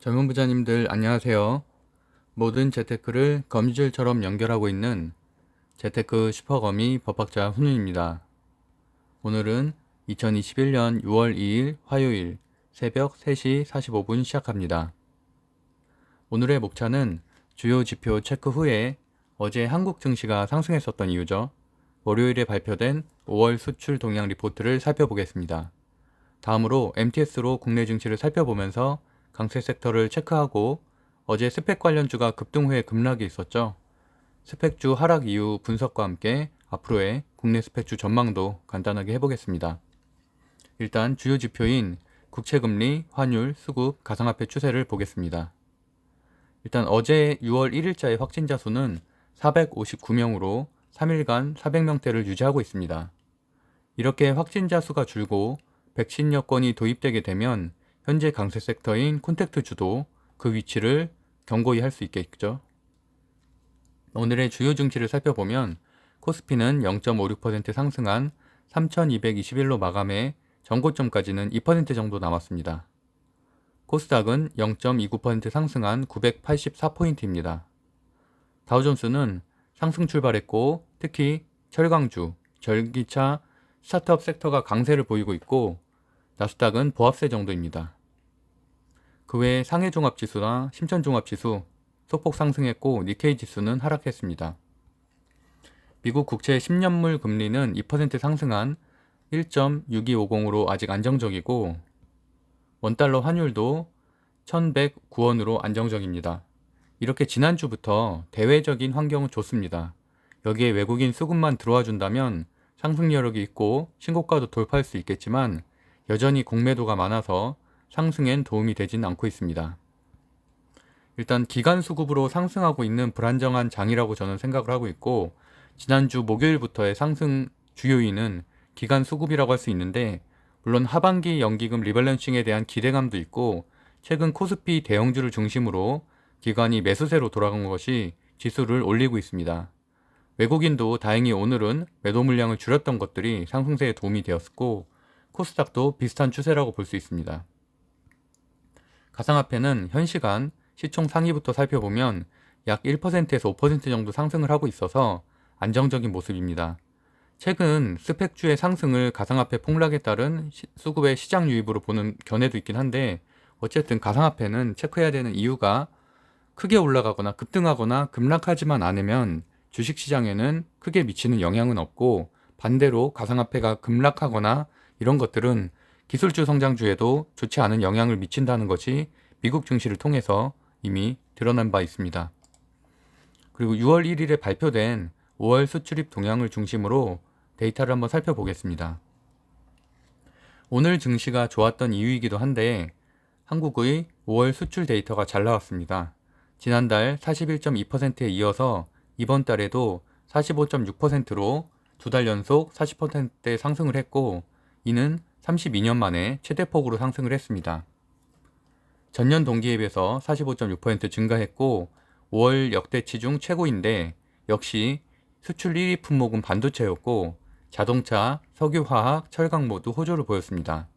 젊은 부자님들 안녕하세요. 모든 재테크를 거미줄처럼 연결하고 있는 재테크 슈퍼거미 법학자 훈윤입니다. 오늘은 2021년 6월 2일 화요일 새벽 3시 45분 시작합니다. 오늘의 목차는 주요 지표 체크 후에 어제 한국 증시가 상승했었던 이유죠. 월요일에 발표된 5월 수출 동향 리포트를 살펴보겠습니다. 다음으로 MTS로 국내 증시를 살펴보면서 강세 섹터를 체크하고 어제 스펙 관련주가 급등 후에 급락이 있었죠. 스펙주 하락 이후 분석과 함께 앞으로의 국내 스펙주 전망도 간단하게 해보겠습니다. 일단 주요 지표인 국채금리, 환율, 수급, 가상화폐 추세를 보겠습니다. 일단 어제 6월 1일자의 확진자 수는 459명으로 3일간 400명대를 유지하고 있습니다. 이렇게 확진자 수가 줄고 백신 여건이 도입되게 되면 현재 강세 섹터인 콘택트주도 그 위치를 견고히 할 수 있겠죠. 오늘의 주요 증시를 살펴보면 코스피는 0.56% 상승한 3221로 마감해 전고점까지는 2% 정도 남았습니다. 코스닥은 0.29% 상승한 984포인트입니다. 다우존스는 상승 출발했고 특히 철강주, 전기차, 스타트업 섹터가 강세를 보이고 있고 나스닥은 보합세 정도입니다. 그 외에 상해종합지수나 심천종합지수 소폭 상승했고 니케이 지수는 하락했습니다. 미국 국채 10년물 금리는 2% 상승한 1.6250으로 아직 안정적이고 원달러 환율도 1109원으로 안정적입니다. 이렇게 지난주부터 대외적인 환경은 좋습니다. 여기에 외국인 수급만 들어와 준다면 상승 여력이 있고 신고가도 돌파할 수 있겠지만 여전히 공매도가 많아서 상승엔 도움이 되진 않고 있습니다. 일단 기간 수급으로 상승하고 있는 불안정한 장이라고 저는 생각을 하고 있고 지난주 목요일부터의 상승 주요인은 기간 수급이라고 할 수 있는데 물론 하반기 연기금 리밸런싱에 대한 기대감도 있고 최근 코스피 대형주를 중심으로 기관이 매수세로 돌아간 것이 지수를 올리고 있습니다. 외국인도 다행히 오늘은 매도 물량을 줄였던 것들이 상승세에 도움이 되었고 코스닥도 비슷한 추세라고 볼 수 있습니다. 가상화폐는 현 시간 시총 상위부터 살펴보면 약 1%에서 5% 정도 상승을 하고 있어서 안정적인 모습입니다. 최근 스펙주의 상승을 가상화폐 폭락에 따른 수급의 시장 유입으로 보는 견해도 있긴 한데 어쨌든 가상화폐는 체크해야 되는 이유가 크게 올라가거나 급등하거나 급락하지만 않으면 주식시장에는 크게 미치는 영향은 없고 반대로 가상화폐가 급락하거나 이런 것들은 기술주 성장주에도 좋지 않은 영향을 미친다는 것이 미국 증시를 통해서 이미 드러난 바 있습니다. 그리고 6월 1일에 발표된 5월 수출입 동향을 중심으로 데이터를 한번 살펴보겠습니다. 오늘 증시가 좋았던 이유이기도 한데 한국의 5월 수출 데이터가 잘 나왔습니다. 지난달 41.2%에 이어서 이번 달에도 45.6%로 두 달 연속 40%대 상승을 했고 이는 32년 만에 최대폭으로 상승을 했습니다. 전년 동기에 비해서 45.6% 증가했고 5월 역대치 중 최고인데 역시 수출 1위 품목은 반도체였고 자동차, 석유화학, 철강 모두 호조를 보였습니다.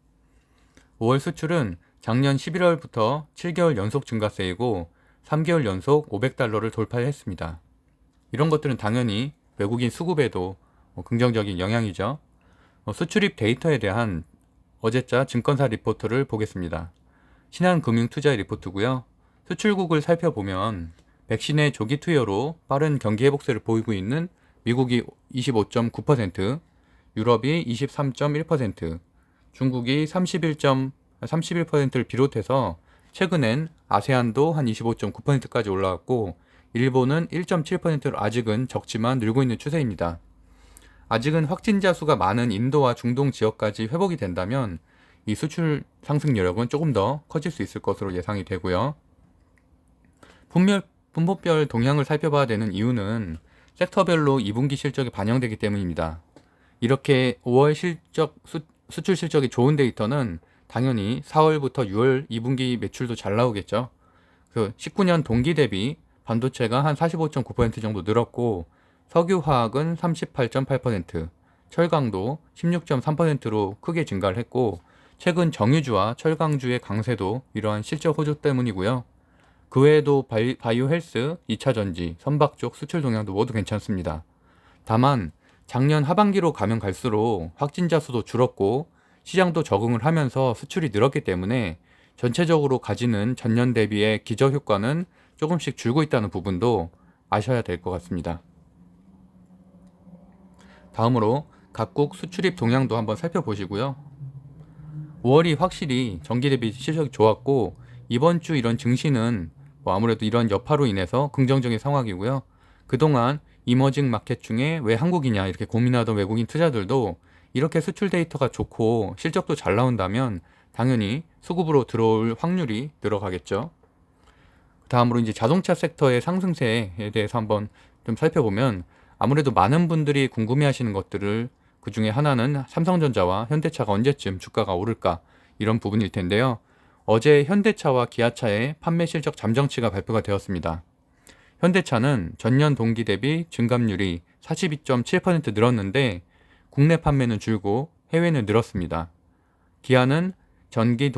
5월 수출은 작년 11월부터 7개월 연속 증가세이고 3개월 연속 500달러를 돌파했습니다. 이런 것들은 당연히 외국인 수급에도 긍정적인 영향이죠. 수출입 데이터에 대한 어제자 증권사 리포트를 보겠습니다. 신한금융투자의 리포트고요. 수출국을 살펴보면 백신의 조기 투여로 빠른 경기 회복세를 보이고 있는 미국이 25.9%, 유럽이 23.1%, 중국이 31%를 비롯해서 최근엔 아세안도 한 25.9%까지 올라왔고 일본은 1.7%로 아직은 적지만 늘고 있는 추세입니다. 아직은 확진자 수가 많은 인도와 중동 지역까지 회복이 된다면 이 수출 상승 여력은 조금 더 커질 수 있을 것으로 예상이 되고요. 분목별 동향을 살펴봐야 되는 이유는 섹터별로 2분기 실적이 반영되기 때문입니다. 이렇게 5월 수출 실적이 좋은 데이터는 당연히 4월부터 6월 2분기 매출도 잘 나오겠죠. 그 19년 동기 대비 반도체가 한 45.9% 정도 늘었고 석유화학은 38.8%, 철강도 16.3%로 크게 증가를 했고 최근 정유주와 철강주의 강세도 이러한 실적 호조 때문이고요. 그 외에도 바이오 헬스, 2차 전지, 선박 쪽 수출 동향도 모두 괜찮습니다. 다만 작년 하반기로 가면 갈수록 확진자 수도 줄었고 시장도 적응을 하면서 수출이 늘었기 때문에 전체적으로 가지는 전년 대비의 기저 효과는 조금씩 줄고 있다는 부분도 아셔야 될 것 같습니다. 다음으로 각국 수출입 동향도 한번 살펴보시고요. 5월이 확실히 전기 대비 실적이 좋았고 이번 주 이런 증시는 아무래도 이런 여파로 인해서 긍정적인 상황이고요. 그동안 이머징 마켓 중에 왜 한국이냐 이렇게 고민하던 외국인 투자들도 이렇게 수출 데이터가 좋고 실적도 잘 나온다면 당연히 수급으로 들어올 확률이 늘어가겠죠. 다음으로 이제 자동차 섹터의 상승세에 대해서 한번 좀 살펴보면 아무래도 많은 분들이 궁금해 하시는 것들을 그 중에 하나는 삼성전자와 현대차가 언제쯤 주가가 오를까 이런 부분일 텐데요. 어제 현대차와 기아차의 판매 실적 잠정치가 발표가 되었습니다. 현대차는 전년 동기 대비 증감률이 42.7% 늘었는데 국내 판매는 줄고 해외는 늘었습니다. 기아는 전년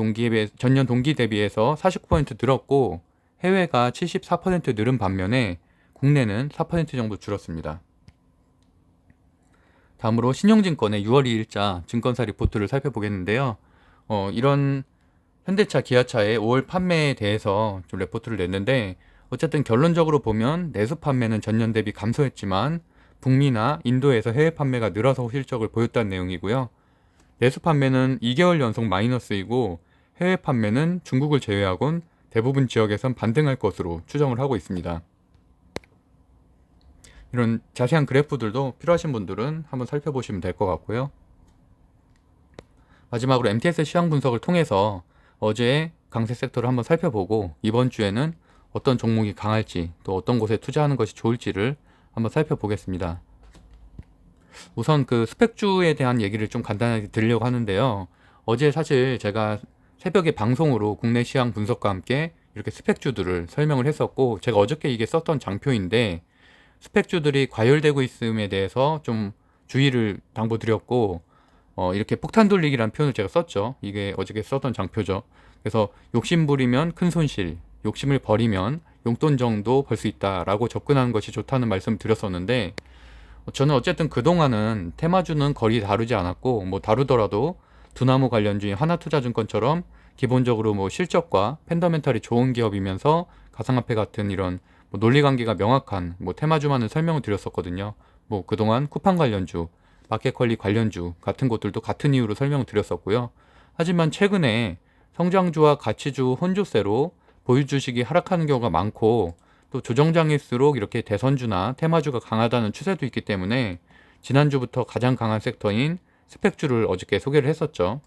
동기 대비해서 49% 늘었고 해외가 74% 늘은 반면에 국내는 4% 정도 줄었습니다. 다음으로 신용증권의 6월 2일자 증권사 리포트를 살펴보겠는데요. 이런 현대차, 기아차의 5월 판매에 대해서 좀 레포트를 냈는데 어쨌든 결론적으로 보면 내수 판매는 전년 대비 감소했지만 북미나 인도에서 해외 판매가 늘어서 실적을 보였다는 내용이고요. 내수 판매는 2개월 연속 마이너스이고 해외 판매는 중국을 제외하곤 대부분 지역에선 반등할 것으로 추정을 하고 있습니다. 이런 자세한 그래프들도 필요하신 분들은 한번 살펴보시면 될 것 같고요. 마지막으로 MTS 시황 분석을 통해서 어제의 강세 섹터를 한번 살펴보고 이번 주에는 어떤 종목이 강할지 또 어떤 곳에 투자하는 것이 좋을지를 한번 살펴보겠습니다. 우선 그 스펙주에 대한 얘기를 좀 간단하게 드리려고 하는데요. 어제 사실 제가 새벽에 방송으로 국내 시황 분석과 함께 이렇게 스펙주들을 설명을 했었고 제가 어저께 이게 썼던 장표인데 스펙주들이 과열되고 있음에 대해서 좀 주의를 당부드렸고 이렇게 폭탄 돌리기라는 표현을 제가 썼죠. 이게 어저께 썼던 장표죠. 그래서 욕심 부리면 큰 손실, 욕심을 버리면 용돈 정도 벌 수 있다라고 접근하는 것이 좋다는 말씀 드렸었는데 저는 어쨌든 그동안은 테마주는 거의 다루지 않았고 뭐 다루더라도 두나무 관련주인 하나투자증권처럼 기본적으로 뭐 실적과 펀더멘털이 좋은 기업이면서 가상화폐 같은 이런 뭐 논리관계가 명확한 뭐 테마주만을 설명을 드렸었거든요. 뭐 그동안 쿠팡 관련주, 마켓컬리 관련주 같은 곳들도 같은 이유로 설명을 드렸었고요. 하지만 최근에 성장주와 가치주 혼조세로 보유 주식이 하락하는 경우가 많고 또 조정장일수록 이렇게 대선주나 테마주가 강하다는 추세도 있기 때문에 지난주부터 가장 강한 섹터인 스펙주를 어저께 소개를 했었죠.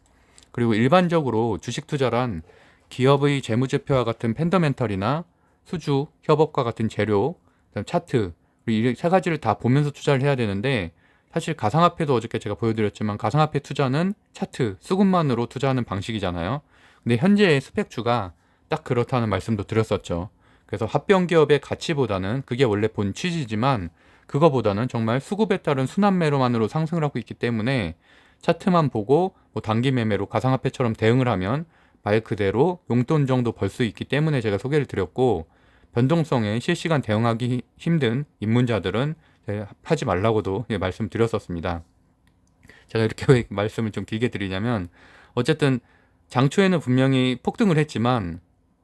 그리고 일반적으로 주식 투자란 기업의 재무제표와 같은 펀더멘털이나 수주, 협업과 같은 재료, 그다음 차트 이 세 가지를 다 보면서 투자를 해야 되는데 사실 가상화폐도 어저께 제가 보여드렸지만 가상화폐 투자는 차트, 수급만으로 투자하는 방식이잖아요. 근데 현재의 스펙주가 딱 그렇다는 말씀도 드렸었죠. 그래서 합병 기업의 가치보다는 그게 원래 본 취지지만 그거보다는 정말 수급에 따른 순환매로만으로 상승을 하고 있기 때문에 차트만 보고 뭐 단기 매매로 가상화폐처럼 대응을 하면 말 그대로 용돈 정도 벌 수 있기 때문에 제가 소개를 드렸고 변동성에 실시간 대응하기 힘든 입문자들은 하지 말라고도 말씀드렸었습니다. 제가 이렇게 왜 말씀을 좀 길게 드리냐면 어쨌든 장초에는 분명히 폭등을 했지만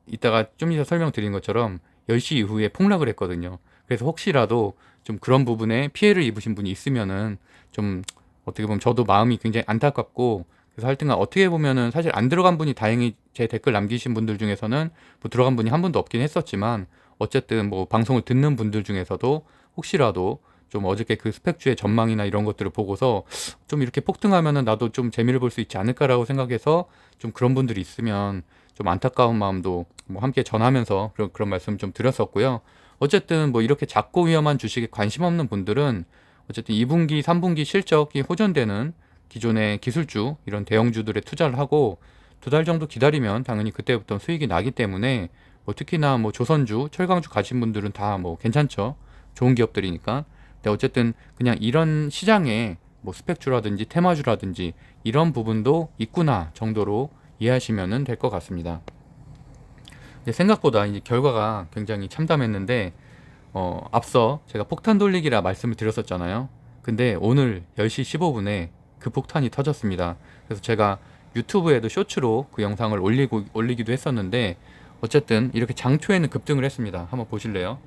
이따가 좀 이따 설명드린 것처럼 10시 이후에 폭락을 했거든요. 그래서 혹시라도 좀 그런 부분에 피해를 입으신 분이 있으면은 좀 어떻게 보면 저도 마음이 굉장히 안타깝고 그래서 하여튼간 어떻게 보면은 사실 안 들어간 분이 다행히 제 댓글 남기신 분들 중에서는 뭐 들어간 분이 한 분도 없긴 했었지만 어쨌든 뭐 방송을 듣는 분들 중에서도 혹시라도 좀 어저께 그 스펙주의 전망이나 이런 것들을 보고서 좀 이렇게 폭등하면은 나도 좀 재미를 볼 수 있지 않을까라고 생각해서 좀 그런 분들이 있으면 좀 안타까운 마음도 뭐 함께 전하면서 그런 말씀 좀 드렸었고요. 어쨌든 뭐 이렇게 작고 위험한 주식에 관심 없는 분들은 어쨌든 2분기, 3분기 실적이 호전되는 기존의 기술주 이런 대형주들에 투자를 하고 2달 정도 기다리면 당연히 그때부터 수익이 나기 때문에 뭐 특히나 뭐 조선주, 철강주 가진 분들은 다 뭐 괜찮죠. 좋은 기업들이니까. 근데 어쨌든 그냥 이런 시장에 뭐 스펙주라든지 테마주라든지 이런 부분도 있구나 정도로 이해하시면 될 것 같습니다. 생각보다 이제 결과가 굉장히 참담했는데 앞서 제가 폭탄 돌리기라 말씀을 드렸었잖아요. 근데 오늘 10시 15분에 그 폭탄이 터졌습니다. 그래서 제가 유튜브에도 쇼츠로 그 영상을 올리기도 했었는데 어쨌든 이렇게 장초에는 급등을 했습니다. 한번 보실래요?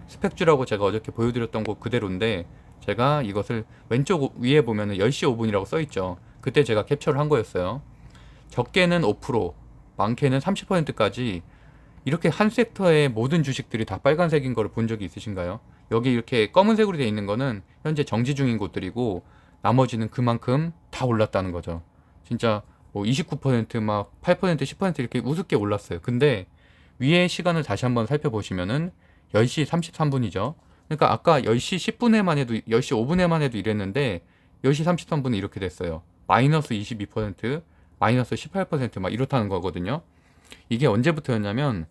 스펙주라고 제가 어저께 보여드렸던 거 그대로인데 제가 이것을 왼쪽 위에 보면은 10시 5분이라고 써있죠. 그때 제가 캡처를 한 거였어요. 적게는 5%, 많게는 30%까지 이렇게 한 섹터의 모든 주식들이 다 빨간색인 거를 본 적이 있으신가요? 여기 이렇게 검은색으로 되어 있는 거는 현재 정지 중인 곳들이고 나머지는 그만큼 다 올랐다는 거죠. 진짜 뭐 29%막 8% 10% 이렇게 우습게 올랐어요. 근데 위에 시간을 다시 한번 살펴보시면은 10시 33분이죠. 그러니까 아까 10시 10분에만 해도 10시 5분에만 해도 이랬는데 10시 33분에 이렇게 됐어요. 마이너스 22%, 마이너스 18%막 이렇다는 거거든요. 이게 언제부터였냐면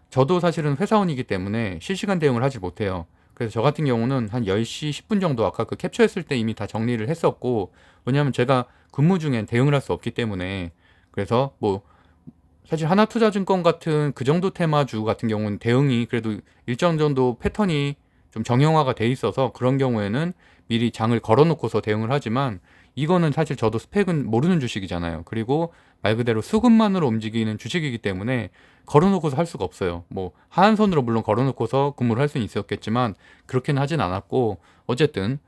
저도 사실은 회사원이기 때문에 실시간 대응을 하지 못해요. 그래서 저 같은 경우는 한 10시 10분 정도 아까 그 캡처했을 때 이미 다 정리를 했었고, 왜냐하면 제가 근무 중엔 대응을 할 수 없기 때문에. 그래서 뭐 사실 하나투자증권 같은 그 정도 테마주 같은 경우는 대응이 그래도 일정 정도 패턴이 좀 정형화가 돼 있어서 그런 경우에는 미리 장을 걸어놓고서 대응을 하지만, 이거는 사실 저도 스펙은 모르는 주식이잖아요. 그리고 말 그대로 수급만으로 움직이는 주식이기 때문에 걸어놓고서 할 수가 없어요. 뭐 하한선으로 물론 걸어놓고서 근무를 할 수는 있었겠지만 그렇게는 하진 않았고, 어쨌든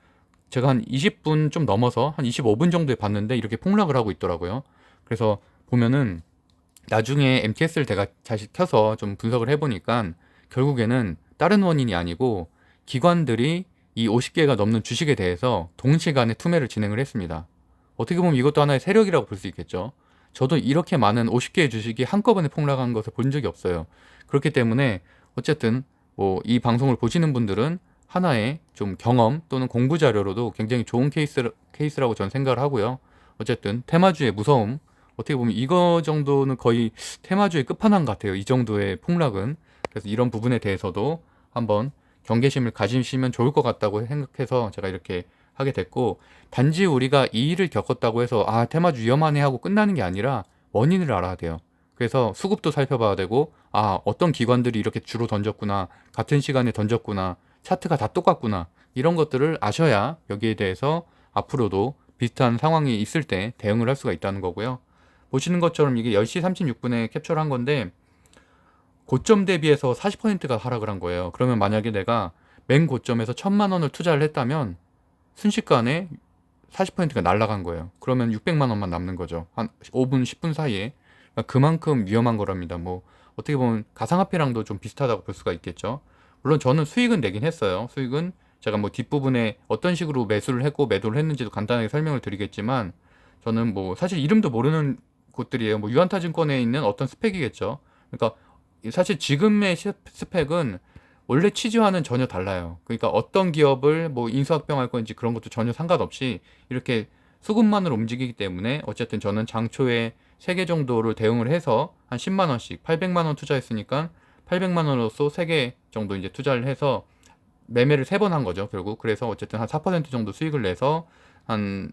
제가 한 20분 좀 넘어서 한 25분 정도에 봤는데 이렇게 폭락을 하고 있더라고요. 그래서 보면은 나중에 MTS를 제가 다시 켜서 좀 분석을 해보니까 결국에는 다른 원인이 아니고 기관들이 이 50개가 넘는 주식에 대해서 동시간에 투매를 진행을 했습니다. 어떻게 보면 이것도 하나의 세력이라고 볼 수 있겠죠. 저도 이렇게 많은 50개의 주식이 한꺼번에 폭락한 것을 본 적이 없어요. 그렇기 때문에 어쨌든 뭐 이 방송을 보시는 분들은 하나의 좀 경험 또는 공부 자료로도 굉장히 좋은 케이스라고 저는 생각을 하고요. 어쨌든 테마주의 무서움, 어떻게 보면 이거 정도는 거의 테마주의 끝판왕 같아요. 이 정도의 폭락은. 그래서 이런 부분에 대해서도 한번 경계심을 가지시면 좋을 것 같다고 생각해서 제가 이렇게 하게 됐고, 단지 우리가 이 일을 겪었다고 해서 아 테마주 위험하네 하고 끝나는 게 아니라 원인을 알아야 돼요. 그래서 수급도 살펴봐야 되고, 아 어떤 기관들이 이렇게 주로 던졌구나, 같은 시간에 던졌구나, 차트가 다 똑같구나, 이런 것들을 아셔야 여기에 대해서 앞으로도 비슷한 상황이 있을 때 대응을 할 수가 있다는 거고요. 보시는 것처럼 이게 10시 36분에 캡처를 한 건데 고점 대비해서 40%가 하락을 한 거예요. 그러면 만약에 내가 맨 고점에서 1,000만 원을 투자를 했다면 순식간에 40%가 날아간 거예요. 그러면 600만 원만 남는 거죠. 한 5분, 10분 사이에. 그러니까 그만큼 위험한 거랍니다. 뭐 어떻게 보면 가상화폐랑도 좀 비슷하다고 볼 수가 있겠죠. 물론 저는 수익은 내긴 했어요. 수익은 제가 뭐 뒷부분에 어떤 식으로 매수를 했고 매도를 했는지도 간단하게 설명을 드리겠지만, 저는 뭐 사실 이름도 모르는 곳들이에요. 뭐 유한타증권에 있는 어떤 스펙이겠죠. 그러니까 사실 지금의 스펙은 원래 취지와는 전혀 달라요. 그러니까 어떤 기업을 뭐 인수합병할 건지 그런 것도 전혀 상관없이 이렇게 수급만으로 움직이기 때문에 어쨌든 저는 장초에 3개 정도를 대응을 해서 한 10만 원씩 800만 원 투자했으니까 800만 원으로서 3개 정도 이제 투자를 해서 매매를 3번 한 거죠, 결국. 그래서 어쨌든 한 4% 정도 수익을 내서 한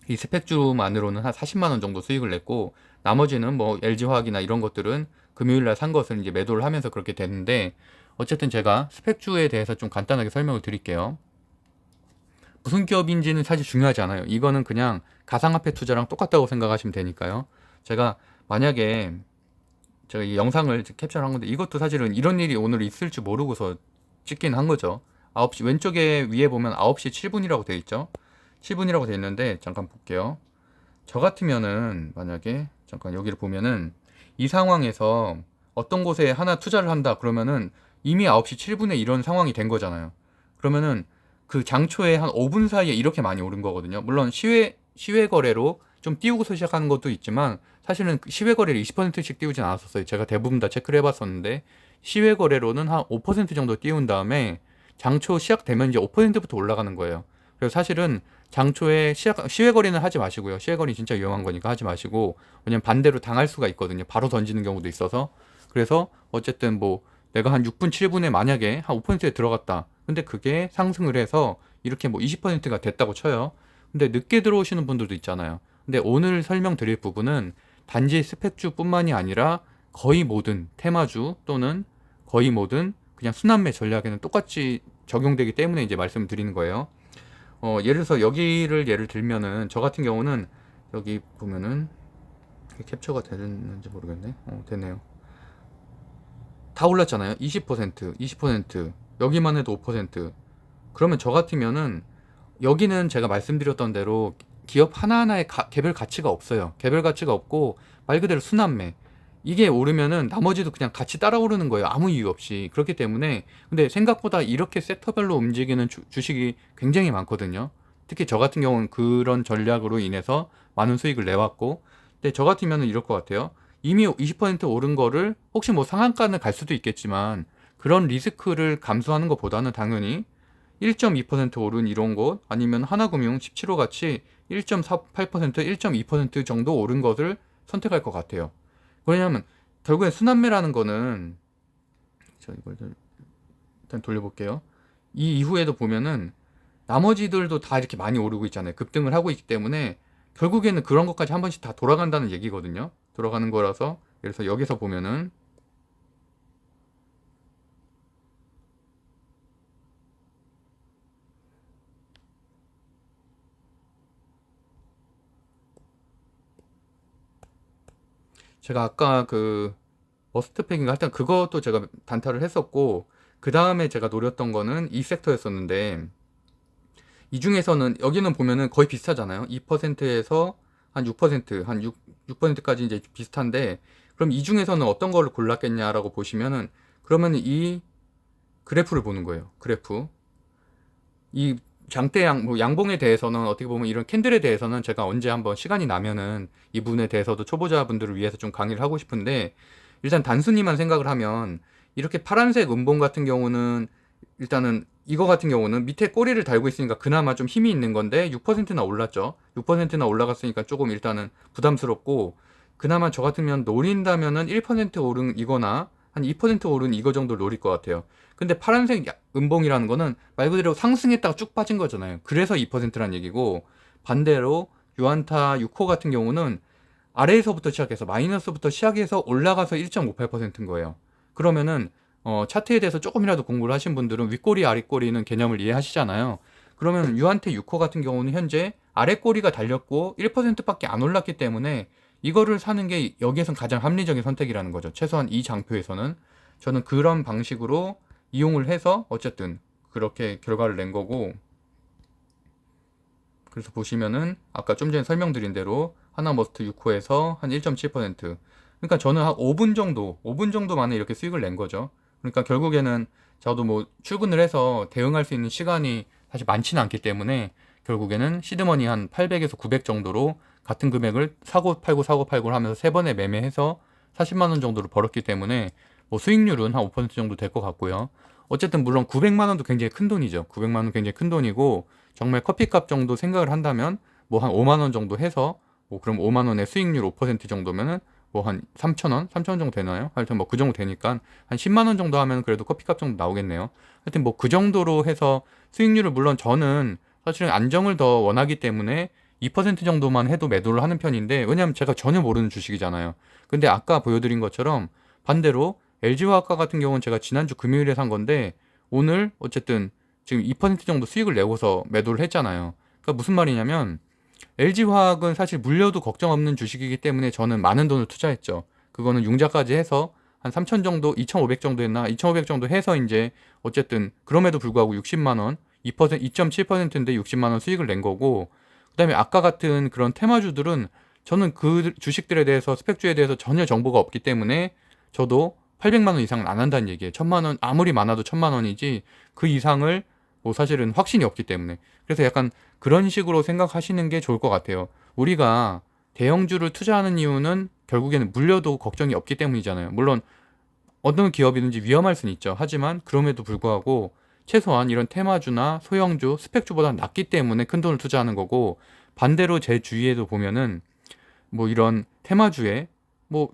이 스펙주만으로는 한 40만 원 정도 수익을 냈고, 나머지는 뭐 LG화학이나 이런 것들은 금요일 날 산 것을 이제 매도를 하면서 그렇게 됐는데, 어쨌든 제가 스펙주에 대해서 좀 간단하게 설명을 드릴게요. 무슨 기업인지는 사실 중요하지 않아요. 이거는 그냥 가상화폐 투자랑 똑같다고 생각하시면 되니까요. 제가 만약에 제가 이 영상을 캡처를 한 건데 이것도 사실은 이런 일이 오늘 있을 줄 모르고서 찍긴 한 거죠. 9시 왼쪽에 위에 보면 9시 7분이라고 되어 있죠. 7분이라고 되어 있는데 잠깐 볼게요. 저 같으면은 만약에 잠깐 여기를 보면은 이 상황에서 어떤 곳에 하나 투자를 한다 그러면은 이미 9시 7분에 이런 상황이 된 거잖아요. 그러면은 그 장초에 한 5분 사이에 이렇게 많이 오른 거거든요. 물론 시외 거래로 좀 띄우고서 시작하는 것도 있지만 사실은 시외 거래를 20%씩 띄우진 않았었어요. 제가 대부분 다 체크를 해봤었는데 시외 거래로는 한 5% 정도 띄운 다음에 장초 시작되면 이제 5%부터 올라가는 거예요. 그래서 사실은 장초에 시외 거래는 하지 마시고요. 시외 거래 진짜 위험한 거니까 하지 마시고, 왜냐면 반대로 당할 수가 있거든요. 바로 던지는 경우도 있어서. 그래서 어쨌든 뭐 내가 한 6분 7분에 만약에 한 5%에 들어갔다. 근데 그게 상승을 해서 이렇게 뭐 20%가 됐다고 쳐요. 근데 늦게 들어오시는 분들도 있잖아요. 근데 오늘 설명드릴 부분은 단지 스펙주뿐만이 아니라 거의 모든 테마주 또는 거의 모든 그냥 순환매 전략에는 똑같이 적용되기 때문에 이제 말씀드리는 거예요. 예를 들어서 여기를 예를 들면은 저 같은 경우는 여기 보면은 캡처가 되는지 모르겠네. 됐네요. 다 올랐잖아요. 20%, 여기만 해도 5%. 그러면 저 같으면은 여기는 제가 말씀드렸던 대로 기업 하나하나의 개별 가치가 없어요. 개별 가치가 없고 말 그대로 순환매. 이게 오르면은 나머지도 그냥 같이 따라 오르는 거예요. 아무 이유 없이. 그렇기 때문에 근데 생각보다 이렇게 섹터별로 움직이는 주식이 굉장히 많거든요. 특히 저 같은 경우는 그런 전략으로 인해서 많은 수익을 내왔고, 근데 저 같으면은 이럴 것 같아요. 이미 20% 오른 거를 혹시 뭐 상한가는 갈 수도 있겠지만 그런 리스크를 감수하는 것보다는 당연히 1.2% 오른 이런 것 아니면 하나금융 17호 같이 1.48%, 1.2% 정도 오른 것을 선택할 것 같아요. 왜냐하면 결국엔 순환매라는 거는 자 이걸 일단 돌려볼게요. 이 이후에도 보면은 나머지들도 다 이렇게 많이 오르고 있잖아요. 급등을 하고 있기 때문에 결국에는 그런 것까지 한 번씩 다 돌아간다는 얘기거든요. 돌아가는 거라서 예를 들어서 여기서 보면은 제가 아까 그 머스트팩인가 하여튼 그것도 제가 단타를 했었고, 그 다음에 제가 노렸던 거는 이 섹터였었는데, 이 중에서는 여기는 보면은 거의 비슷하잖아요. 2%에서 한 6%, 한 6%까지 이제 비슷한데, 그럼 이 중에서는 어떤 거를 골랐겠냐라고 보시면은, 그러면 이 그래프를 보는 거예요. 그래프. 이 뭐 양봉에 대해서는 어떻게 보면 이런 캔들에 대해서는 제가 언제 한번 시간이 나면은 이 부분에 대해서도 초보자분들을 위해서 좀 강의를 하고 싶은데, 일단 단순히만 생각을 하면 이렇게 파란색 음봉 같은 경우는 일단은 이거 같은 경우는 밑에 꼬리를 달고 있으니까 그나마 좀 힘이 있는 건데 6%나 올랐죠. 6%나 올라갔으니까 조금 일단은 부담스럽고, 그나마 저 같으면 노린다면은 1% 오른 이거나 한 2% 오른 이거 정도 노릴 것 같아요. 근데 파란색 음봉이라는 거는 말 그대로 상승했다가 쭉 빠진 거잖아요. 그래서 2%란 얘기고, 반대로 유안타 6호 같은 경우는 아래에서부터 시작해서 마이너스부터 시작해서 올라가서 1.58%인 거예요. 그러면은 차트에 대해서 조금이라도 공부를 하신 분들은 윗꼬리 아랫꼬리는 개념을 이해하시잖아요. 그러면 유한테 6호 같은 경우는 현재 아랫꼬리가 달렸고 1%밖에 안 올랐기 때문에 이거를 사는 게 여기에선 가장 합리적인 선택이라는 거죠. 최소한 이 장표에서는 저는 그런 방식으로 이용을 해서 어쨌든 그렇게 결과를 낸 거고, 그래서 보시면은 아까 좀 전에 설명드린 대로 하나머스트 6호에서 한 1.7%, 그러니까 저는 한 5분 정도 만에 이렇게 수익을 낸 거죠. 그러니까 결국에는 저도 뭐 출근을 해서 대응할 수 있는 시간이 사실 많지는 않기 때문에 결국에는 시드머니 한 800에서 900 정도로 같은 금액을 사고 팔고 사고 팔고 하면서 세 번에 매매해서 40만 원 정도를 벌었기 때문에 뭐 수익률은 한 5% 정도 될 것 같고요. 어쨌든 물론 900만 원도 굉장히 큰 돈이죠. 900만 원 굉장히 큰 돈이고, 정말 커피값 정도 생각을 한다면 뭐 한 5만 원 정도 해서 뭐 그럼 5만 원의 수익률 5% 정도면은 뭐 한 3천 원? 3천 원 정도 되나요? 하여튼 뭐 그 정도 되니까 한 10만 원 정도 하면 그래도 커피값 정도 나오겠네요. 하여튼 뭐 그 정도로 해서 수익률을, 물론 저는 사실은 안정을 더 원하기 때문에 2% 정도만 해도 매도를 하는 편인데, 왜냐면 제가 전혀 모르는 주식이잖아요. 근데 아까 보여드린 것처럼 반대로 LG화학과 같은 경우는 제가 지난주 금요일에 산 건데 오늘 어쨌든 지금 2% 정도 수익을 내고서 매도를 했잖아요. 그러니까 무슨 말이냐면 LG화학은 사실 물려도 걱정 없는 주식이기 때문에 저는 많은 돈을 투자했죠. 그거는 융자까지 해서 한 3천 정도, 2,500 정도 했나? 2,500 정도 해서 이제 어쨌든 그럼에도 불구하고 60만 원, 2.7%인데 60만 원 수익을 낸 거고, 그다음에 아까 같은 그런 테마주들은 저는 그 주식들에 대해서, 스펙주에 대해서 전혀 정보가 없기 때문에 저도 800만 원 이상은 안 한다는 얘기예요. 1,000만 원, 아무리 많아도 1,000만 원이지 그 이상을 뭐 사실은 확신이 없기 때문에. 그래서 약간 그런 식으로 생각하시는 게 좋을 것 같아요. 우리가 대형주를 투자하는 이유는 결국에는 물려도 걱정이 없기 때문이잖아요. 물론 어느 기업이든지 위험할 수는 있죠. 하지만 그럼에도 불구하고 최소한 이런 테마주나 소형주, 스펙주보다 낫기 때문에 큰 돈을 투자하는 거고, 반대로 제 주위에도 보면은 뭐 이런 테마주에 뭐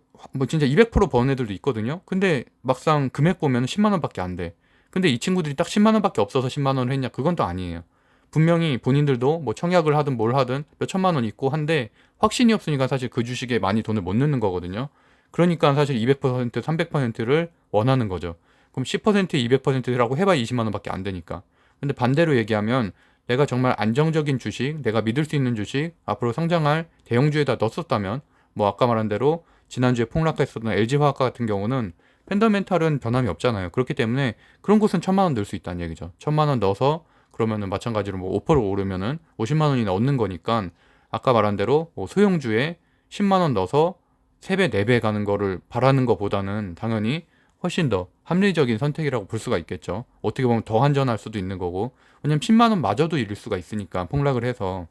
진짜 200% 버는 애들도 있거든요. 근데 막상 금액 보면 10만 원밖에 안 돼. 근데 이 친구들이 딱 10만 원밖에 없어서 10만 원을 했냐? 그건 또 아니에요. 분명히 본인들도 뭐 청약을 하든 뭘 하든 몇 천만 원 있고 한데 확신이 없으니까 사실 그 주식에 많이 돈을 못 넣는 거거든요. 그러니까 사실 200%, 300%를 원하는 거죠. 그럼 10%, 200%라고 해봐야 20만 원밖에 안 되니까. 근데 반대로 얘기하면 내가 정말 안정적인 주식, 내가 믿을 수 있는 주식, 앞으로 성장할 대형주에다 넣었었다면, 뭐 아까 말한 대로 지난주에 폭락했었던 LG화학과 같은 경우는 펀더멘탈은 변함이 없잖아요. 그렇기 때문에 그런 곳은 1,000만 원 넣을 수 있다는 얘기죠. 1,000만 원 넣어서 그러면은 마찬가지로 뭐 5% 오르면은 50만 원이나 얻는 거니까 아까 말한 대로 뭐 소형주에 10만 원 넣어서 3배, 4배 가는 거를 바라는 것보다는 당연히 훨씬 더 합리적인 선택이라고 볼 수가 있겠죠. 어떻게 보면 더 안전할 수도 있는 거고. 왜냐면 10만 원 마저도 잃을 수가 있으니까 폭락을 해서.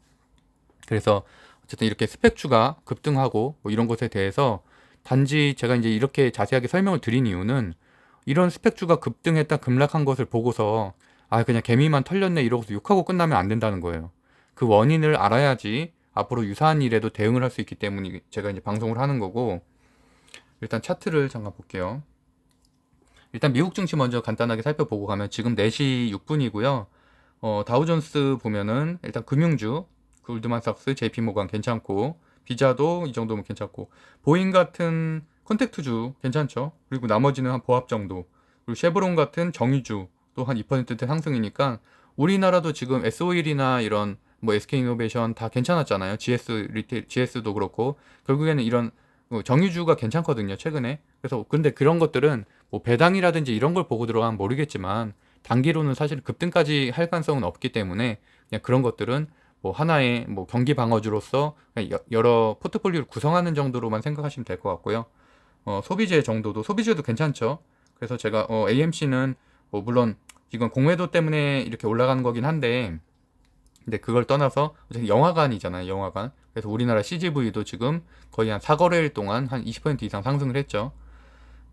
그래서 어쨌든 이렇게 스펙주가 급등하고 뭐 이런 것에 대해서 단지 제가 이제 이렇게 자세하게 설명을 드린 이유는 이런 스펙주가 급등했다 급락한 것을 보고서 아 그냥 개미만 털렸네 이러고서 욕하고 끝나면 안 된다는 거예요. 그 원인을 알아야지 앞으로 유사한 일에도 대응을 할 수 있기 때문에 제가 이제 방송을 하는 거고. 일단 차트를 잠깐 볼게요. 일단 미국 증시 먼저 간단하게 살펴보고 가면 지금 4시 6분이고요. 다우존스 보면은 일단 금융주, 골드만삭스, JP모간 괜찮고, 비자도 이 정도면 괜찮고, 보잉 같은 컨택트주 괜찮죠. 그리고 나머지는 한 보합 정도. 그리고 쉐브론 같은 정유주 또 한 2%대 상승이니까 우리나라도 지금 S-오일이나 이런 뭐 SK이노베이션 다 괜찮았잖아요. GS 리테일, GS도 그렇고 결국에는 이런 정유주가 괜찮거든요, 최근에. 그래서 근데 그런 것들은 뭐 배당이라든지 이런 걸 보고 들어가면 모르겠지만 단기로는 사실 급등까지 할 가능성은 없기 때문에 그냥 그런 것들은 뭐 하나의 뭐 경기 방어주로서 그냥 여러 포트폴리오를 구성하는 정도로만 생각하시면 될 것 같고요. 소비재 정도도 소비재도 괜찮죠. 그래서 제가 AMC는 뭐 물론 이건 공매도 때문에 이렇게 올라가는 거긴 한데 근데 그걸 떠나서 어차피 영화관이잖아요, 영화관. 그래서 우리나라 CGV도 지금 거의 한 4거래일 동안 한 20% 이상 상승을 했죠.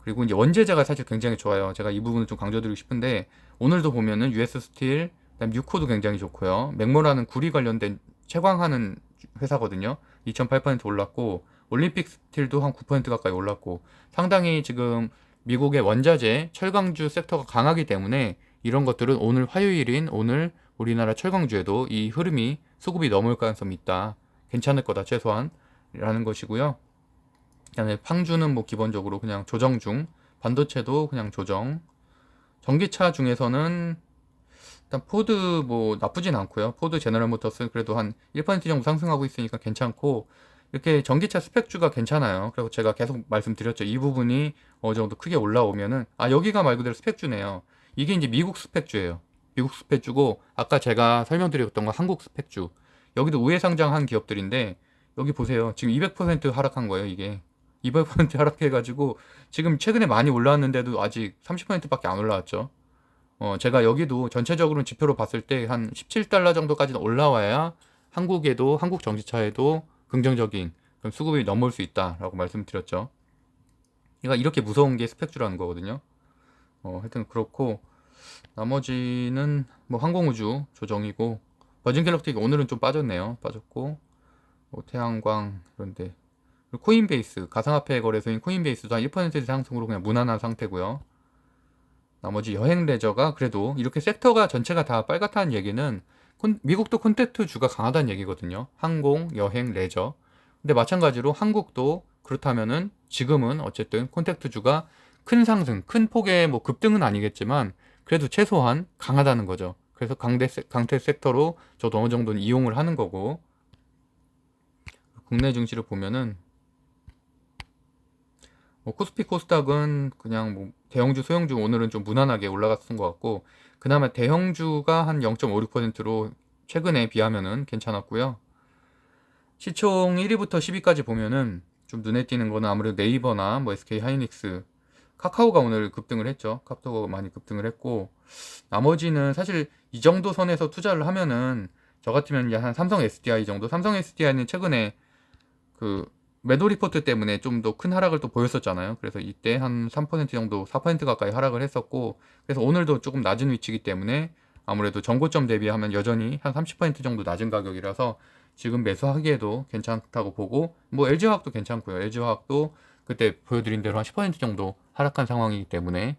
그리고 이제 원재재가 사실 굉장히 좋아요. 제가 이 부분을 좀 강조드리고 싶은데 오늘도 보면은 US 스틸, 그다음 유코도 굉장히 좋고요. 맥모라는 구리 관련된 채광하는 회사거든요. 2.8% 올랐고 올림픽 스틸도 한 9% 가까이 올랐고 상당히 지금 미국의 원자재, 철강주 섹터가 강하기 때문에 이런 것들은 오늘 화요일인 오늘 우리나라 철강주에도 이 흐름이 수급이 넘을 가능성이 있다. 괜찮을 거다 최소한 라는 것이고요. 그다음에 팡주는 뭐 기본적으로 그냥 조정 중, 반도체도 그냥 조정. 전기차 중에서는 일단 포드 뭐 나쁘진 않고요. 포드 제너럴 모터스 그래도 한 1% 정도 상승하고 있으니까 괜찮고 이렇게 전기차 스펙주가 괜찮아요. 그리고 제가 계속 말씀드렸죠. 이 부분이 어느 정도 크게 올라오면은 아 여기가 말 그대로 스펙주네요. 이게 이제 미국 스펙주예요. 미국 스펙주고 아까 제가 설명드렸던 건 한국 스펙주. 여기도 우회 상장한 기업들인데 여기 보세요. 지금 200% 하락한 거예요, 이게. 200% 하락해가지고 지금 최근에 많이 올라왔는데도 아직 30%밖에 안 올라왔죠. 제가 여기도 전체적으로 지표로 봤을 때 한 17달러 정도까지는 올라와야 한국에도, 한국 전기차에도 긍정적인 그런 수급이 넘을 수 있다라고 말씀드렸죠. 그러니까 이렇게 무서운 게 스펙주라는 거거든요. 하여튼 그렇고, 나머지는 뭐 항공우주 조정이고, 버진 갤럭틱 오늘은 좀 빠졌네요. 빠졌고, 뭐 태양광, 그런데. 코인베이스, 가상화폐 거래소인 코인베이스도 한 1% 상승으로 그냥 무난한 상태고요. 나머지 여행 레저가 그래도 이렇게 섹터가 전체가 다 빨갛다는 얘기는 미국도 콘텐츠 주가 강하다는 얘기거든요. 항공, 여행, 레저. 근데 마찬가지로 한국도 그렇다면은 지금은 어쨌든 콘텐츠 주가 큰 상승, 큰 폭의 뭐 급등은 아니겠지만 그래도 최소한 강하다는 거죠. 그래서 강대 섹터로 저도 어느 정도는 이용을 하는 거고 국내 증시를 보면은 뭐 코스피 코스닥은 그냥 뭐 대형주 소형주 오늘은 좀 무난하게 올라갔던 것 같고 그나마 대형주가 한 0.56%로 최근에 비하면은 괜찮았고요. 시총 1위부터 10위까지 보면은 좀 눈에 띄는 거는 아무래도 네이버나 뭐 SK 하이닉스, 카카오가 오늘 급등을 했죠. 카카오가 많이 급등을 했고 나머지는 사실 이 정도 선에서 투자를 하면은 저 같으면 이제 한 삼성 SDI 정도. 삼성 SDI는 최근에 그 매도 리포트 때문에 좀 더 큰 하락을 또 보였었잖아요. 그래서 이때 한 3% 정도, 4% 가까이 하락을 했었고, 그래서 오늘도 조금 낮은 위치이기 때문에 아무래도 전고점 대비하면 여전히 한 30% 정도 낮은 가격이라서 지금 매수하기에도 괜찮다고 보고, 뭐 LG화학도 괜찮고요. LG화학도 그때 보여드린 대로 한 10% 정도 하락한 상황이기 때문에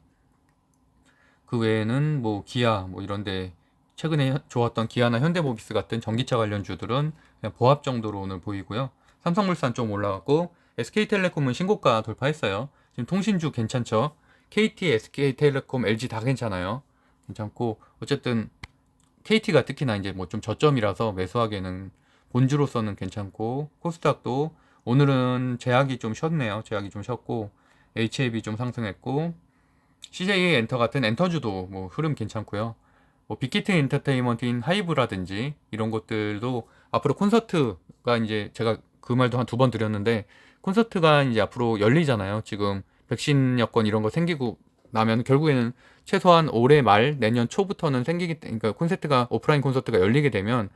그 외에는 뭐 기아 뭐 이런데 최근에 좋았던 기아나 현대모비스 같은 전기차 관련주들은 그냥 보합 정도로 오늘 보이고요. 삼성물산 좀 올라갔고 SK텔레콤은 신고가 돌파했어요. 지금 통신주 괜찮죠? KT, SK텔레콤, LG 다 괜찮아요. 괜찮고 어쨌든 KT가 특히나 이제 뭐 좀 저점이라서 매수하기에는 본주로서는 괜찮고 코스닥도 오늘은 제약이 좀 쉬었네요. 제약이 좀 쉬었고 HAB 좀 상승했고 CJ 엔터 같은 엔터주도 뭐 흐름 괜찮고요. 뭐 빅히트 엔터테인먼트인 하이브라든지 이런 것들도 앞으로 콘서트가 이제 제가 그 말도 한 두 번 드렸는데 콘서트가 이제 앞으로 열리잖아요. 지금 백신 여건 이런 거 생기고 나면 결국에는 최소한 올해 말 내년 초부터는 그러니까 콘서트가 오프라인 콘서트가 열리게 되면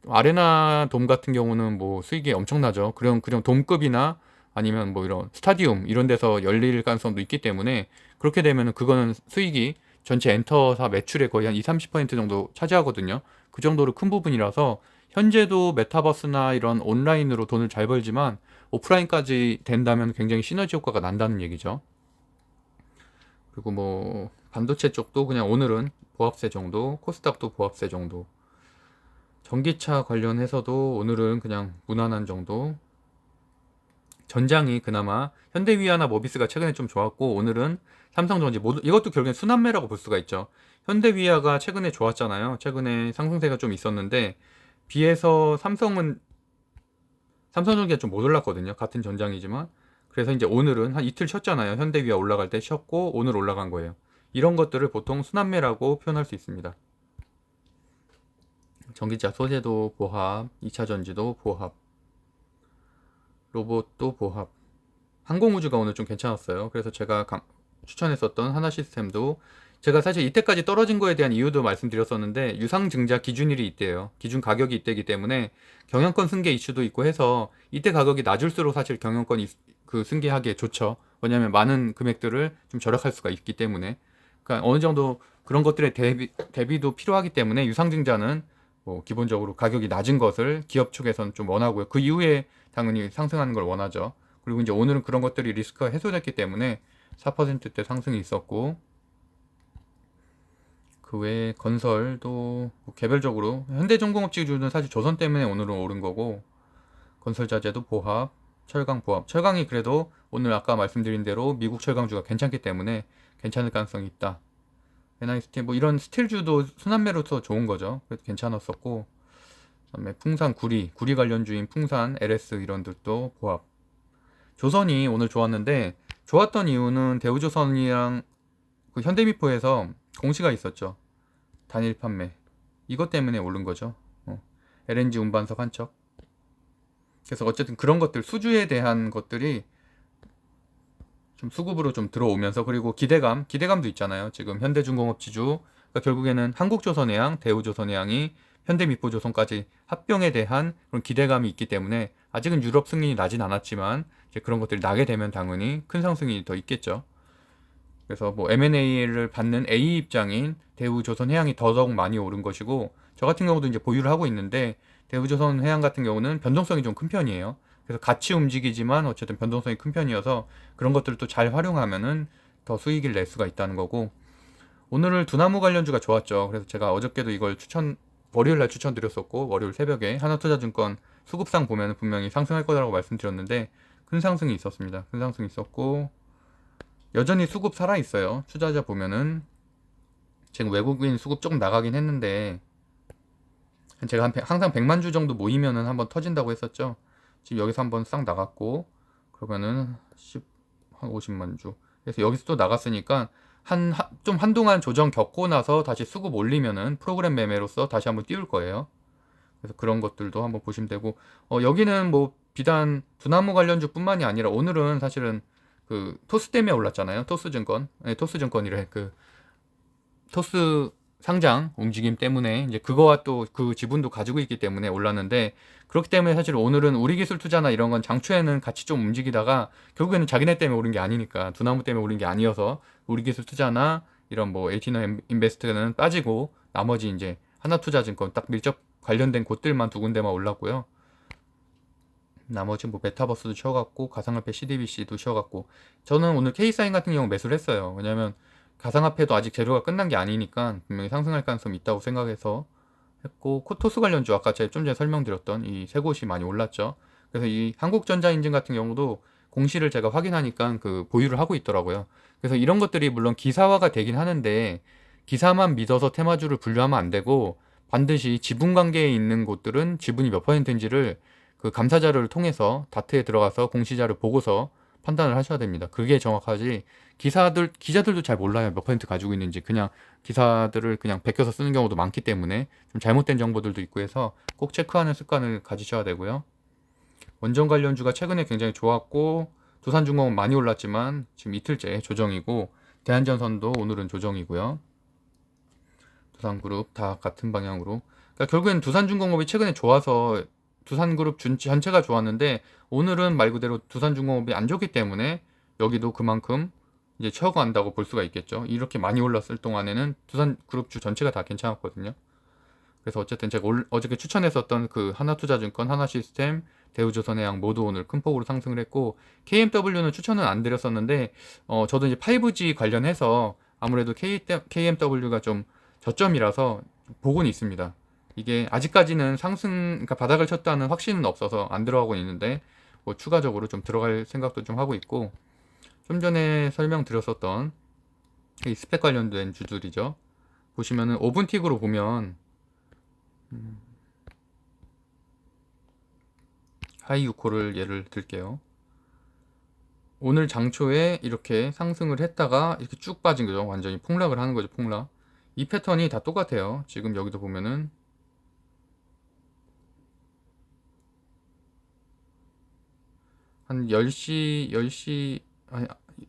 아레나 돔 같은 경우는 뭐 수익이 엄청나죠. 그런 돔급이나 아니면 뭐 이런 스타디움 이런 데서 열릴 가능성도 있기 때문에 그렇게 되면은 그거는 수익이 전체 엔터사 매출의 거의 한 20-30% 정도 차지하거든요. 그 정도로 큰 부분이라서 현재도 메타버스나 이런 온라인으로 돈을 잘 벌지만 오프라인까지 된다면 굉장히 시너지 효과가 난다는 얘기죠. 그리고 뭐 반도체 쪽도 그냥 오늘은 보합세 정도, 코스닥도 보합세 정도. 전기차 관련해서도 오늘은 그냥 무난한 정도. 전장이 그나마 현대위아나 모비스가 최근에 좀 좋았고 오늘은 삼성전지 모두 이것도 결국엔 순환매라고 볼 수가 있죠. 현대위아가 최근에 좋았잖아요. 최근에 상승세가 좀 있었는데 비해서 삼성전기가 좀 못 올랐거든요. 같은 전장이지만 그래서 이제 오늘은 한 이틀 쉬었잖아요. 현대위아 올라갈 때 쉬었고 오늘 올라간 거예요. 이런 것들을 보통 순환매라고 표현할 수 있습니다. 전기차 소재도 보합, 2차전지도 보합, 로봇도 보합. 항공우주가 오늘 좀 괜찮았어요. 그래서 제가 추천했었던 하나시스템도 제가 사실 이때까지 떨어진 거에 대한 이유도 말씀드렸었는데 유상증자 기준일이 있대요. 기준 가격이 이때기 때문에 경영권 승계 이슈도 있고 해서 이때 가격이 낮을수록 사실 경영권 그 승계하기에 좋죠. 왜냐하면 많은 금액들을 좀 절약할 수가 있기 때문에 그러니까 어느 정도 그런 것들의 대비도 필요하기 때문에 유상증자는 뭐 기본적으로 가격이 낮은 것을 기업 측에서는 좀 원하고요. 그 이후에 당연히 상승하는 걸 원하죠. 그리고 이제 오늘은 그런 것들이 리스크가 해소됐기 때문에 4%대 상승이 있었고 그 외에 건설도 뭐 개별적으로 현대중공업지주는 사실 조선 때문에 오늘은 오른 거고 건설자재도 보합, 철강 보합. 철강이 그래도 오늘 아까 말씀드린 대로 미국 철강주가 괜찮기 때문에 괜찮을 가능성이 있다. NIST 뭐 이런 스틸주도 순환매로서 좋은 거죠. 그래서 괜찮았었고 그다음에 풍산 구리 관련주인 풍산, LS 이런들도 보합. 조선이 오늘 좋았는데 좋았던 이유는 대우조선이랑 그 현대미포에서 공시가 있었죠. 단일 판매. 이것 때문에 오른 거죠. LNG 운반석 한 척. 그래서 어쨌든 그런 것들 수주에 대한 것들이 좀 수급으로 좀 들어오면서 그리고 기대감도 있잖아요. 지금 현대중공업 지주 그러니까 결국에는 한국조선해양, 대우조선해양이 현대미포조선까지 합병에 대한 그런 기대감이 있기 때문에 아직은 유럽 승인이 나진 않았지만 이제 그런 것들이 나게 되면 당연히 큰 상승이 더 있겠죠. 그래서 뭐 M&A를 받는 A 입장인 대우조선해양이 더더욱 많이 오른 것이고 저 같은 경우도 이제 보유를 하고 있는데 대우조선해양 같은 경우는 변동성이 좀 큰 편이에요. 그래서 같이 움직이지만 어쨌든 변동성이 큰 편이어서 그런 것들을 또 잘 활용하면은 더 수익을 낼 수가 있다는 거고 오늘 두나무 관련주가 좋았죠. 그래서 제가 어저께도 이걸 월요일 날 추천드렸었고 월요일 새벽에 하나투자증권 수급상 보면 분명히 상승할 거라고 말씀드렸는데 큰 상승이 있었습니다. 큰 상승이 있었고 여전히 수급 살아 있어요. 투자자 보면은 지금 외국인 수급 조금 나가긴 했는데 제가 항상 100만 주 정도 모이면은 한번 터진다고 했었죠. 지금 여기서 한번 싹 나갔고 그러면은 한 50만 주. 그래서 여기서 또 나갔으니까 좀 한동안 조정 겪고 나서 다시 수급 올리면은 프로그램 매매로서 다시 한번 띄울 거예요. 그래서 그런 것들도 한번 보시면 되고 여기는 뭐 비단 두나무 관련주뿐만이 아니라 오늘은 사실은 그 토스 때문에 올랐잖아요. 토스증권, 네, 토스증권이래. 그 토스 상장 움직임 때문에 이제 그거와 또 그 지분도 가지고 있기 때문에 올랐는데 그렇기 때문에 사실 오늘은 우리기술 투자나 이런 건 장초에는 같이 좀 움직이다가 결국에는 자기네 때문에 오른 게 아니니까 두나무 때문에 오른 게 아니어서 우리기술 투자나 이런 뭐 에이티너 인베스트는 빠지고 나머지 이제 하나투자증권 딱 밀접 관련된 곳들만 두 군데만 올랐고요. 나머지 뭐 메타버스도 쉬어갔고 가상화폐 CDBC도 쉬어갔고 저는 오늘 K사인 같은 경우 매수를 했어요. 왜냐면 가상화폐도 아직 재료가 끝난 게 아니니까 분명히 상승할 가능성이 있다고 생각해서 했고, 코토스 관련주 아까 제가 좀 전에 설명드렸던 이 세 곳이 많이 올랐죠. 그래서 이 한국전자인증 같은 경우도 공시를 제가 확인하니까 그 보유를 하고 있더라고요. 그래서 이런 것들이 물론 기사화가 되긴 하는데 기사만 믿어서 테마주를 분류하면 안 되고, 반드시 지분 관계에 있는 곳들은 지분이 몇 퍼센트인지를 그 감사 자료를 통해서 다트에 들어가서 공시자를 보고서 판단을 하셔야 됩니다. 그게 정확하지, 기자들도 잘 몰라요. 몇 퍼센트 가지고 있는지. 그냥 기사들을 그냥 베껴서 쓰는 경우도 많기 때문에 좀 잘못된 정보들도 있고 해서 꼭 체크하는 습관을 가지셔야 되고요. 원전 관련주가 최근에 굉장히 좋았고, 두산중공업 많이 올랐지만 지금 이틀째 조정이고, 대한전선도 오늘은 조정이고요. 두산그룹 다 같은 방향으로. 그러니까 결국엔 두산중공업이 최근에 좋아서 두산그룹 전체가 좋았는데, 오늘은 말 그대로 두산중공업이 안 좋기 때문에 여기도 그만큼 이제 채워간다고 볼 수가 있겠죠. 이렇게 많이 올랐을 동안에는 두산그룹주 전체가 다 괜찮았거든요. 그래서 어쨌든 제가 어저께 추천했었던 그 하나투자증권, 하나시스템, 대우조선해양 모두 오늘 큰 폭으로 상승을 했고, KMW는 추천은 안 드렸었는데 저도 이제 5G 관련해서 아무래도 KMW가 좀 저점이라서 보고는 있습니다. 이게 아직까지는 그러니까 바닥을 쳤다는 확신은 없어서 안 들어가고 있는데, 뭐 추가적으로 좀 들어갈 생각도 좀 하고 있고, 좀 전에 설명드렸었던 이 스펙 관련된 주들이죠. 보시면은 5분틱으로 보면 하이유코를 예를 들게요. 오늘 장초에 이렇게 상승을 했다가 이렇게 쭉 빠진 거죠. 완전히 폭락을 하는 거죠. 폭락. 이 패턴이 다 똑같아요. 지금 여기도 보면은 한 10시 아니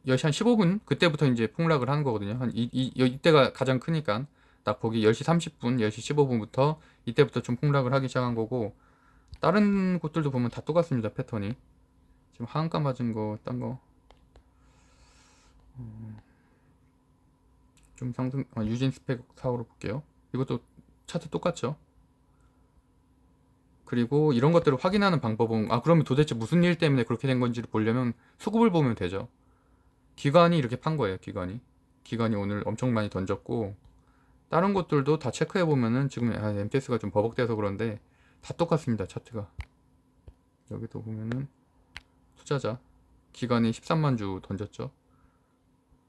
10시 한 15분 그때부터 이제 폭락을 하는 거거든요. 이때가 가장 크니까 딱 보기 10시 30분, 10시 15분부터 이때부터 좀 폭락을 하기 시작한 거고, 다른 곳들도 보면 다 똑같습니다. 패턴이. 지금 하한가 맞은 거, 딴 거. 좀 상승, 유진 스펙 4호로 볼게요. 이것도 차트 똑같죠. 그리고 이런 것들을 확인하는 방법은, 그러면 도대체 무슨 일 때문에 그렇게 된 건지를 보려면 수급을 보면 되죠. 기관이 이렇게 판 거예요. 기관이 오늘 엄청 많이 던졌고, 다른 것들도 다 체크해 보면은 지금 MTS가 좀 버벅대서 그런데 다 똑같습니다. 차트가. 여기도 보면은 투자자 기관이 13만 주 던졌죠.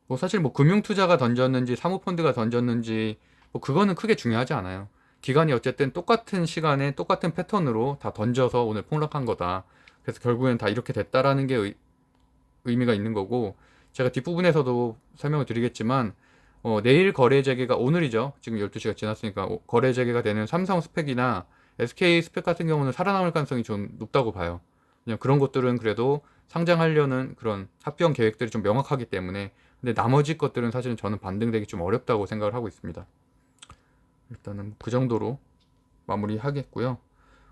뭐 사실 뭐 금융투자가 던졌는지 사모펀드가 던졌는지 뭐 그거는 크게 중요하지 않아요. 기관이 어쨌든 똑같은 시간에 똑같은 패턴으로 다 던져서 오늘 폭락한 거다. 그래서 결국엔 다 이렇게 됐다라는 게 의미가 있는 거고, 제가 뒷부분에서도 설명을 드리겠지만 내일 거래 재개가 오늘이죠. 지금 12시가 지났으니까 거래 재개가 되는 삼성 스펙이나 SK 스펙 같은 경우는 살아남을 가능성이 좀 높다고 봐요. 그냥 그런 것들은 그래도 상장하려는 그런 합병 계획들이 좀 명확하기 때문에. 근데 나머지 것들은 사실은 저는 반등되기 좀 어렵다고 생각을 하고 있습니다. 일단은 그 정도로 마무리하겠고요.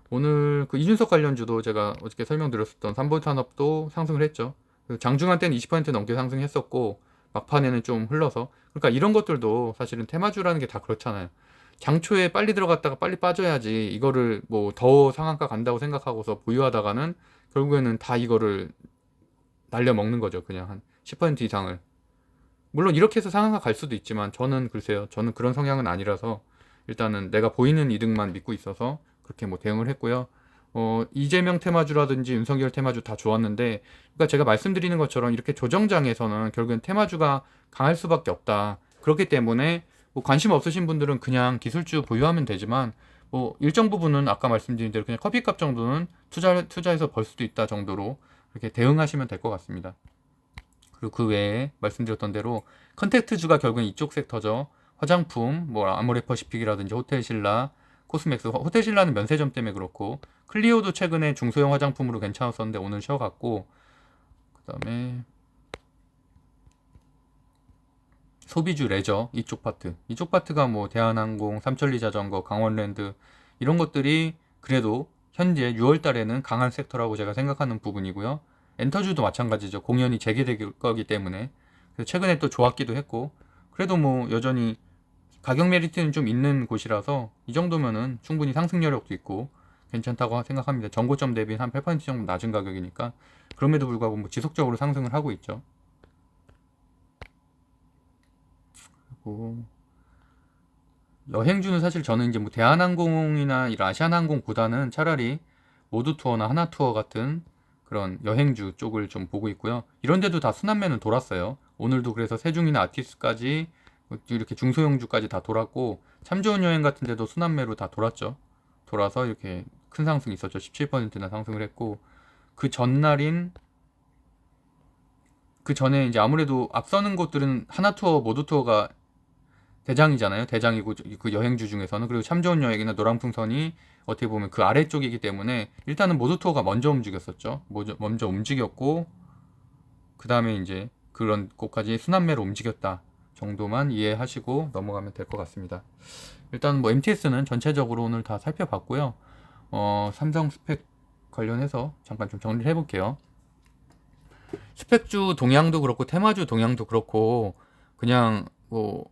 오늘 그 이준석 관련주도 제가 어저께 설명드렸었던 3번 산업도 상승을 했죠. 장중한 때는 20% 넘게 상승했었고 막판에는 좀 흘러서, 그러니까 이런 것들도 사실은 테마주라는 게 다 그렇잖아요. 장초에 빨리 들어갔다가 빨리 빠져야지 이거를 뭐 더 상한가 간다고 생각하고서 보유하다가는 결국에는 다 이거를 날려먹는 거죠. 그냥 한 10% 이상을. 물론 이렇게 해서 상한가 갈 수도 있지만 저는 글쎄요. 저는 그런 성향은 아니라서 일단은 내가 보이는 이득만 믿고 있어서 그렇게 뭐 대응을 했고요. 이재명 테마주라든지 윤석열 테마주 다 좋았는데, 그러니까 제가 말씀드리는 것처럼 이렇게 조정장에서는 결국엔 테마주가 강할 수밖에 없다. 그렇기 때문에 뭐 관심 없으신 분들은 그냥 기술주 보유하면 되지만, 뭐 일정 부분은 아까 말씀드린 대로 그냥 커피값 정도는 투자해서 벌 수도 있다 정도로 이렇게 대응하시면 될 것 같습니다. 그리고 그 외에 말씀드렸던 대로 컨택트주가 결국엔 이쪽 섹터죠. 화장품, 뭐 아모레퍼시픽이라든지 호텔신라, 코스맥스, 호텔신라는 면세점 때문에 그렇고, 클리오도 최근에 중소형 화장품으로 괜찮았었는데 오늘 쉬어갔고, 그 다음에 소비주 레저 이쪽 파트가 뭐 대한항공, 삼천리자전거, 강원랜드 이런 것들이 그래도 현재 6월 달에는 강한 섹터라고 제가 생각하는 부분이고요. 엔터주도 마찬가지죠. 공연이 재개될 거기 때문에. 그래서 최근에 또 좋았기도 했고, 그래도 뭐 여전히 가격 메리트는 좀 있는 곳이라서 이 정도면은 충분히 상승 여력도 있고 괜찮다고 생각합니다. 전고점 대비 한 8% 정도 낮은 가격이니까. 그럼에도 불구하고 뭐 지속적으로 상승을 하고 있죠. 그리고 여행주는 사실 저는 이제 뭐 대한항공이나 이 아시아나항공보다는 차라리 모두투어나 하나투어 같은 그런 여행주 쪽을 좀 보고 있고요. 이런 데도 다 순환매는 돌았어요. 오늘도 그래서 세중이나 아티스까지 이렇게 중소형주까지 다 돌았고, 참 좋은 여행 같은 데도 순환매로 다 돌았죠. 돌아서 이렇게 큰 상승이 있었죠. 17%나 상승을 했고, 그 전날인 그 전에 이제 아무래도 앞서는 곳들은 하나투어, 모두투어가 대장이잖아요. 대장이고 그 여행주 중에서는. 그리고 참 좋은 여행이나 노랑풍선이 어떻게 보면 그 아래쪽이기 때문에 일단은 모두투어가 먼저 움직였었죠. 먼저 움직였고, 그 다음에 이제 그런 곳까지 순환매로 움직였다 정도만 이해하시고 넘어가면 될 것 같습니다. 일단 뭐 MTS는 전체적으로 오늘 다 살펴봤고요. 삼성 스펙 관련해서 잠깐 좀 정리를 해볼게요. 스펙주 동향도 그렇고 테마주 동향도 그렇고 그냥 뭐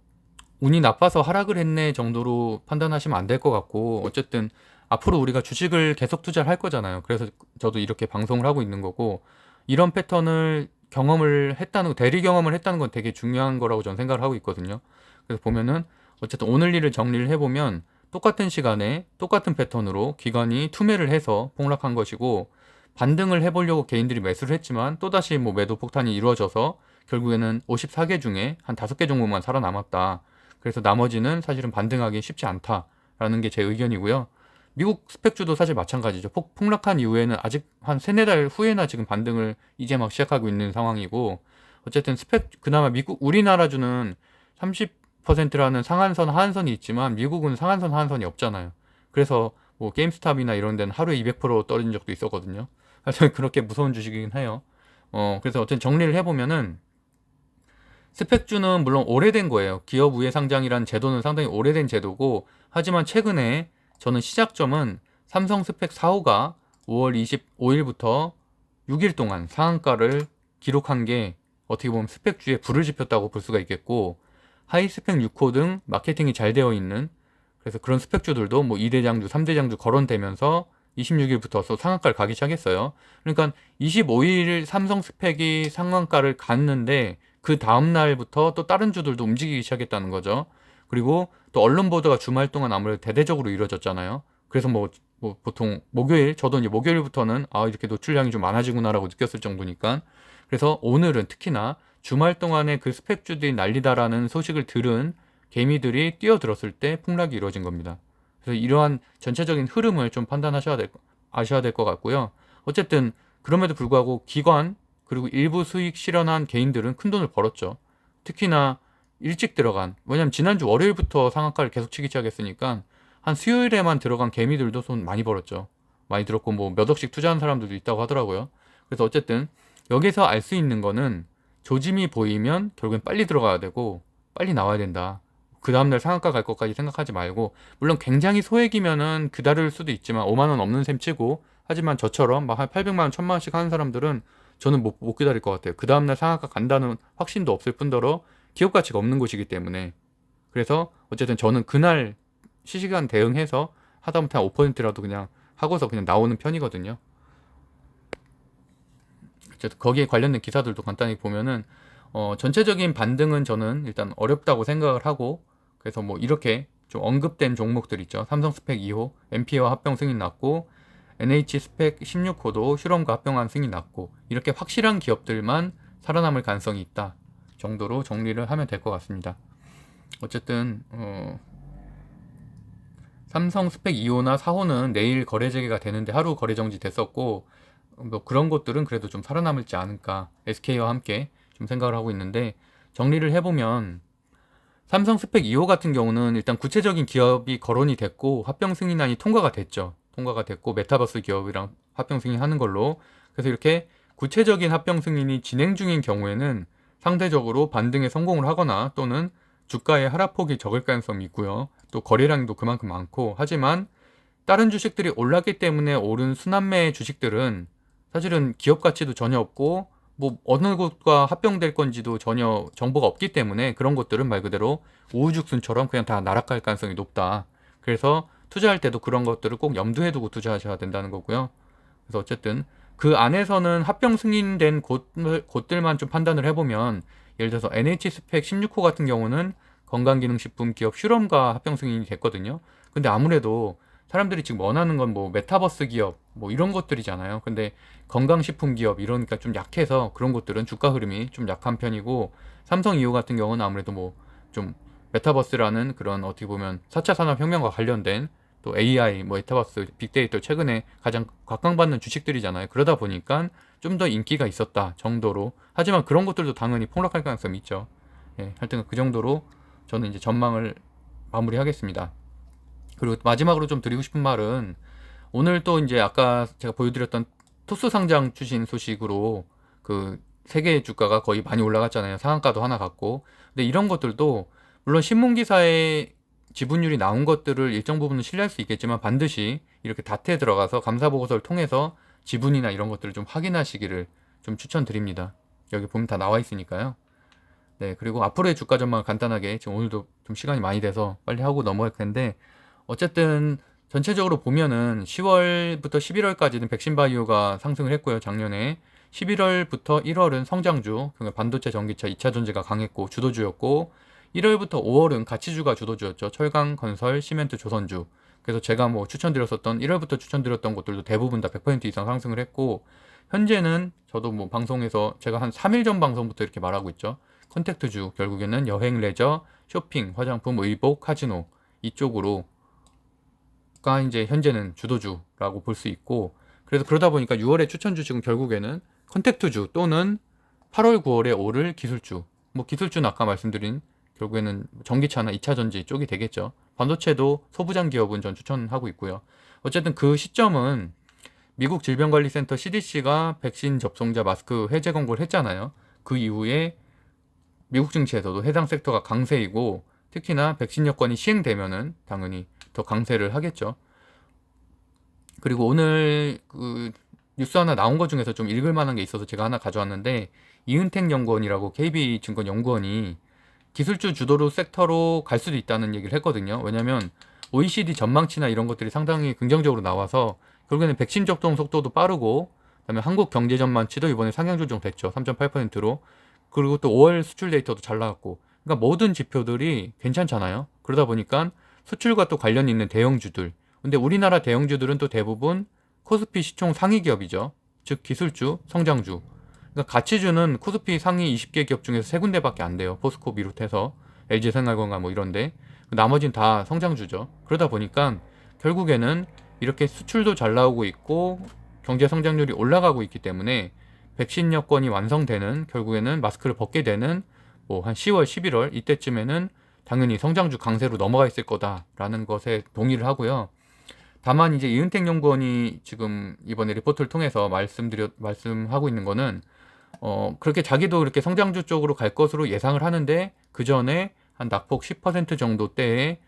운이 나빠서 하락을 했네 정도로 판단하시면 안 될 것 같고, 어쨌든 앞으로 우리가 주식을 계속 투자를 할 거잖아요. 그래서 저도 이렇게 방송을 하고 있는 거고, 이런 패턴을 경험을 했다는 대리 경험을 했다는 건 되게 중요한 거라고 저는 생각을 하고 있거든요. 그래서 보면은 어쨌든 오늘 일을 정리를 해보면 똑같은 시간에 똑같은 패턴으로 기관이 투매를 해서 폭락한 것이고, 반등을 해보려고 개인들이 매수를 했지만 또다시 뭐 매도 폭탄이 이루어져서 결국에는 54개 중에 한 5개 정도만 살아남았다. 그래서 나머지는 사실은 반등하기 쉽지 않다라는 게 제 의견이고요. 미국 스펙주도 사실 마찬가지죠. 폭락한 이후에는 아직 한 3-4달 후에나 지금 반등을 이제 막 시작하고 있는 상황이고, 어쨌든 그나마 우리나라주는 30%라는 상한선, 하한선이 있지만 미국은 상한선, 하한선이 없잖아요. 그래서 뭐 게임스탑이나 이런 데는 하루에 200% 떨어진 적도 있었거든요. 하여튼 그렇게 무서운 주식이긴 해요. 그래서 어쨌든 정리를 해보면은 스펙주는 물론 오래된 거예요. 기업 우회 상장이라는 제도는 상당히 오래된 제도고, 하지만 최근에 저는 시작점은 삼성 스펙 4호가 5월 25일부터 6일 동안 상한가를 기록한 게 어떻게 보면 스펙주에 불을 지폈다고 볼 수가 있겠고, 하이스펙 6호 등 마케팅이 잘 되어 있는, 그래서 그런 스펙주들도 뭐 2대장주, 3대장주 거론되면서 26일부터 상한가를 가기 시작했어요. 그러니까 25일 삼성 스펙이 상한가를 갔는데 그 다음날부터 또 다른 주들도 움직이기 시작했다는 거죠. 그리고 또 언론 보도가 주말 동안 아무래도 대대적으로 이루어졌잖아요. 그래서 뭐 보통 목요일, 저도 이제 목요일부터는 이렇게 노출량이 좀 많아지구나라고 느꼈을 정도니까. 그래서 오늘은 특히나 주말 동안에 그 스펙주들이 난리다라는 소식을 들은 개미들이 뛰어들었을 때 폭락이 이루어진 겁니다. 그래서 이러한 전체적인 흐름을 좀 아셔야 될 것 같고요. 어쨌든 그럼에도 불구하고 기관 그리고 일부 수익 실현한 개인들은 큰 돈을 벌었죠. 특히나 일찍 들어간, 왜냐면 지난주 월요일부터 상한가를 계속 치기 시작했으니까 한 수요일에만 들어간 개미들도 돈 많이 벌었죠. 많이 들었고 뭐 몇 억씩 투자한 사람들도 있다고 하더라고요. 그래서 어쨌든 여기서 알 수 있는 거는 조짐이 보이면 결국엔 빨리 들어가야 되고 빨리 나와야 된다. 그 다음날 상한가 갈 것까지 생각하지 말고, 물론 굉장히 소액이면은 기다릴 수도 있지만 5만원 없는 셈 치고, 하지만 저처럼 막 한 800만원, 1000만원씩 하는 사람들은 저는 못 기다릴 것 같아요. 그 다음날 상한가 간다는 확신도 없을 뿐더러 기업 가치가 없는 곳이기 때문에. 그래서 어쨌든 저는 그날 시시간 대응해서 하다못해 5%라도 그냥 하고서 그냥 나오는 편이거든요. 어쨌든 거기에 관련된 기사들도 간단히 보면은 전체적인 반등은 저는 일단 어렵다고 생각을 하고, 그래서 뭐 이렇게 좀 언급된 종목들 있죠. 삼성 스펙 2호, MP와 합병 승인 났고, NH 스펙 16호도 슈럼과 합병한 승인 났고, 이렇게 확실한 기업들만 살아남을 가능성이 있다 정도로 정리를 하면 될 것 같습니다. 어쨌든 삼성 스펙 2호나 4호는 내일 거래 재개가 되는데 하루 거래 정지 됐었고, 뭐 그런 것들은 그래도 좀 살아남을지 않을까, SK와 함께 좀 생각을 하고 있는데, 정리를 해보면 삼성 스펙 2호 같은 경우는 일단 구체적인 기업이 거론이 됐고 합병 승인안이 통과가 됐죠. 통과가 됐고 메타버스 기업이랑 합병 승인하는 걸로. 그래서 이렇게 구체적인 합병 승인이 진행 중인 경우에는 상대적으로 반등에 성공을 하거나 또는 주가의 하락폭이 적을 가능성이 있고요. 또 거래량도 그만큼 많고, 하지만 다른 주식들이 올랐기 때문에 오른 순환매 주식들은 사실은 기업 가치도 전혀 없고 뭐 어느 곳과 합병될 건지도 전혀 정보가 없기 때문에 그런 것들은 말 그대로 우후죽순처럼 그냥 다 날아갈 가능성이 높다. 그래서 투자할 때도 그런 것들을 꼭 염두에 두고 투자하셔야 된다는 거고요. 그래서 어쨌든 그 안에서는 합병 승인된 곳들만 좀 판단을 해보면, 예를 들어서 NH 스펙 16호 같은 경우는 건강기능식품 기업 슈럼과 합병 승인이 됐거든요. 근데 아무래도 사람들이 지금 원하는 건 뭐 메타버스 기업 뭐 이런 것들이잖아요. 근데 건강식품 기업 이러니까 좀 약해서 그런 것들은 주가 흐름이 좀 약한 편이고, 삼성 이오 같은 경우는 아무래도 뭐 좀 메타버스라는 그런 어떻게 보면 4차 산업혁명과 관련된 또 AI, 뭐 메타버스, 빅데이터 최근에 가장 각광받는 주식들이잖아요. 그러다 보니까 좀 더 인기가 있었다 정도로. 하지만 그런 것들도 당연히 폭락할 가능성이 있죠. 예, 하여튼 그 정도로 저는 이제 전망을 마무리하겠습니다. 그리고 마지막으로 좀 드리고 싶은 말은, 오늘 또 이제 아까 제가 보여드렸던 토스 상장 추진 소식으로 그 세계 주가가 거의 많이 올라갔잖아요. 상한가도 하나 갔고. 근데 이런 것들도 물론 신문 기사에 지분율이 나온 것들을 일정 부분은 신뢰할 수 있겠지만, 반드시 이렇게 다트에 들어가서 감사 보고서를 통해서 지분이나 이런 것들을 좀 확인하시기를 좀 추천드립니다. 여기 보면 다 나와 있으니까요. 네, 그리고 앞으로의 주가 전망을 간단하게, 지금 오늘도 좀 시간이 많이 돼서 빨리 하고 넘어갈 텐데, 어쨌든 전체적으로 보면은 10월부터 11월까지는 백신바이오가 상승을 했고요. 작년에 11월부터 1월은 성장주, 그러니까 반도체, 전기차, 2차 전지가 강했고 주도주였고, 1월부터 5월은 가치주가 주도주였죠. 철강, 건설, 시멘트, 조선주. 그래서 제가 뭐 추천드렸었던 1월부터 추천드렸던 것들도 대부분 다 100% 이상 상승을 했고, 현재는 저도 뭐 방송에서 제가 한 3일 전 방송부터 이렇게 말하고 있죠. 컨택트주, 결국에는 여행, 레저, 쇼핑, 화장품, 의복, 카지노 이쪽으로 가 이제 현재는 주도주라고 볼 수 있고, 그래서 그러다 보니까 6월의 추천 주식은 결국에는 컨택트주 또는 8월, 9월에 오를 기술주. 뭐 기술주는 아까 말씀드린 결국에는 전기차나 2차 전지 쪽이 되겠죠. 반도체도 소부장 기업은 전 추천하고 있고요. 어쨌든 그 시점은 미국 질병관리센터 CDC가 백신 접종자 마스크 해제 권고를 했잖아요. 그 이후에 미국 증시에서도 해당 섹터가 강세이고, 특히나 백신 여건이 시행되면은 당연히 더 강세를 하겠죠. 그리고 오늘 그 뉴스 하나 나온 것 중에서 좀 읽을 만한 게 있어서 제가 하나 가져왔는데, 이은택 연구원이라고 KB증권 연구원이 기술주 주도로 섹터로 갈 수도 있다는 얘기를 했거든요. 왜냐면 OECD 전망치나 이런 것들이 상당히 긍정적으로 나와서 결국에는 백신 접종 속도도 빠르고, 그다음에 한국 경제 전망치도 이번에 상향 조정됐죠. 3.8%로. 그리고 또 5월 수출 데이터도 잘 나왔고, 그러니까 모든 지표들이 괜찮잖아요. 그러다 보니까 수출과 또 관련 있는 대형주들, 근데 우리나라 대형주들은 또 대부분 코스피 시총 상위 기업이죠. 즉 기술주, 성장주. 그러니까 가치주는 코스피 상위 20개 기업 중에서 세 군데밖에 안 돼요. 포스코 비롯해서 LG생활건강 뭐 이런데, 나머지는 다 성장주죠. 그러다 보니까 결국에는 이렇게 수출도 잘 나오고 있고 경제 성장률이 올라가고 있기 때문에 백신 여건이 완성되는, 결국에는 마스크를 벗게 되는 뭐 한 10월, 11월 이때쯤에는 당연히 성장주 강세로 넘어가 있을 거다라는 것에 동의를 하고요. 다만 이제 이은택 연구원이 지금 이번에 리포트를 통해서 말씀하고 있는 거는, 그렇게 자기도 이렇게 성장주 쪽으로 갈 것으로 예상을 하는데, 그 전에 한 낙폭 10% 정도 대의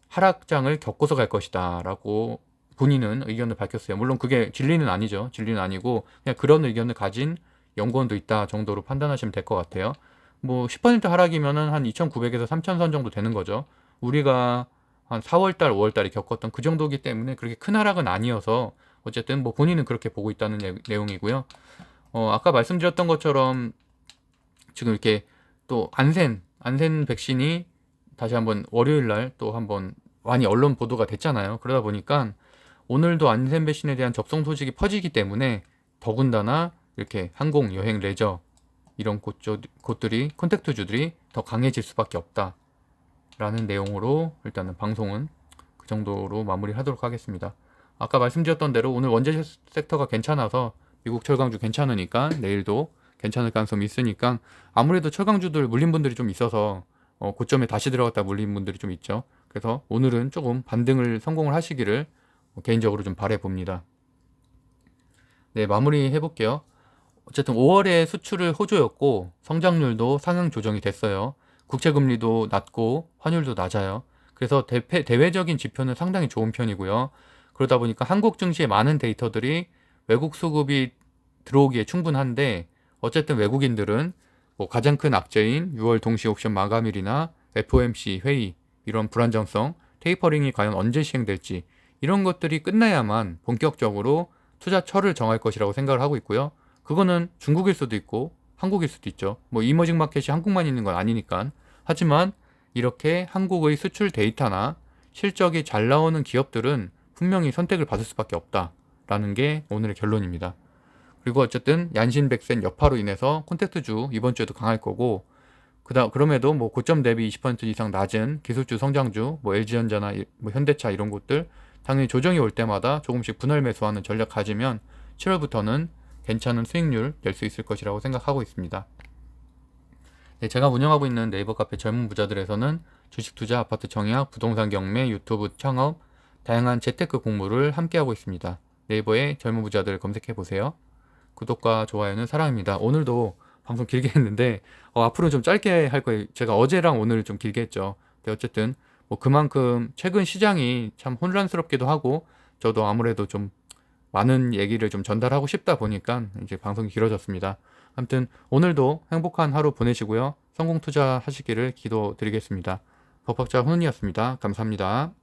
하락장을 겪고서 갈 것이다 라고 본인은 의견을 밝혔어요. 물론 그게 진리는 아니죠. 진리는 아니고 그냥 그런 의견을 가진 연구원도 있다 정도로 판단하시면 될 것 같아요. 뭐 10% 하락이면은 한 2,900에서 3,000선 정도 되는 거죠. 우리가 한 4월달, 5월달에 겪었던 그 정도이기 때문에 그렇게 큰 하락은 아니어서, 어쨌든 뭐 본인은 그렇게 보고 있다는 내용이고요. 아까 말씀드렸던 것처럼 지금 이렇게 또 안센 백신이 다시 한번 월요일 날 또 한번 많이 언론 보도가 됐잖아요. 그러다 보니까 오늘도 안센 백신에 대한 접종 소식이 퍼지기 때문에 더군다나 이렇게 항공, 여행, 레저 이런 곳들이, 콘택트주들이 더 강해질 수밖에 없다 라는 내용으로 일단은 방송은 그 정도로 마무리하도록 하겠습니다. 아까 말씀드렸던 대로 오늘 원재 섹터가 괜찮아서 미국 철강주 괜찮으니까 내일도 괜찮을 가능성이 있으니까, 아무래도 철강주들 물린 분들이 좀 있어서 고점에 다시 들어갔다 물린 분들이 좀 있죠. 그래서 오늘은 조금 반등을 성공을 하시기를 개인적으로 좀 바라봅니다. 네, 마무리 해볼게요. 어쨌든 5월에 수출을 호조였고 성장률도 상향 조정이 됐어요. 국채금리도 낮고 환율도 낮아요. 그래서 대외적인 지표는 상당히 좋은 편이고요. 그러다 보니까 한국 증시의 많은 데이터들이 외국 수급이 들어오기에 충분한데, 어쨌든 외국인들은 뭐 가장 큰 악재인 6월 동시 옵션 마감일이나 FOMC 회의, 이런 불안정성, 테이퍼링이 과연 언제 시행될지 이런 것들이 끝나야만 본격적으로 투자처를 정할 것이라고 생각을 하고 있고요. 그거는 중국일 수도 있고 한국일 수도 있죠. 뭐 이머징 마켓이 한국만 있는 건 아니니까. 하지만 이렇게 한국의 수출 데이터나 실적이 잘 나오는 기업들은 분명히 선택을 받을 수밖에 없다라는 게 오늘의 결론입니다. 그리고 어쨌든 얀신백센 여파로 인해서 콘텐츠주 이번 주에도 강할 거고, 그럼에도 뭐 고점 대비 20% 이상 낮은 기술주 성장주, 뭐 LG전자나 뭐 현대차 이런 곳들 당연히 조정이 올 때마다 조금씩 분할 매수하는 전략 가지면 7월부터는 괜찮은 수익률 낼 수 있을 것이라고 생각하고 있습니다. 네, 제가 운영하고 있는 네이버 카페 젊은 부자들에서는 주식 투자, 아파트 청약, 부동산 경매, 유튜브 창업, 다양한 재테크 공부를 함께하고 있습니다. 네이버에 젊은 부자들 검색해 보세요. 구독과 좋아요는 사랑입니다. 오늘도 방송 길게 했는데 앞으로는 좀 짧게 할 거예요. 제가 어제랑 오늘 좀 길게 했죠. 근데 어쨌든 뭐 그만큼 최근 시장이 참 혼란스럽기도 하고, 저도 아무래도 좀 많은 얘기를 좀 전달하고 싶다 보니까 이제 방송이 길어졌습니다. 아무튼 오늘도 행복한 하루 보내시고요. 성공 투자하시기를 기도드리겠습니다. 법학자 훈훈이었습니다. 감사합니다.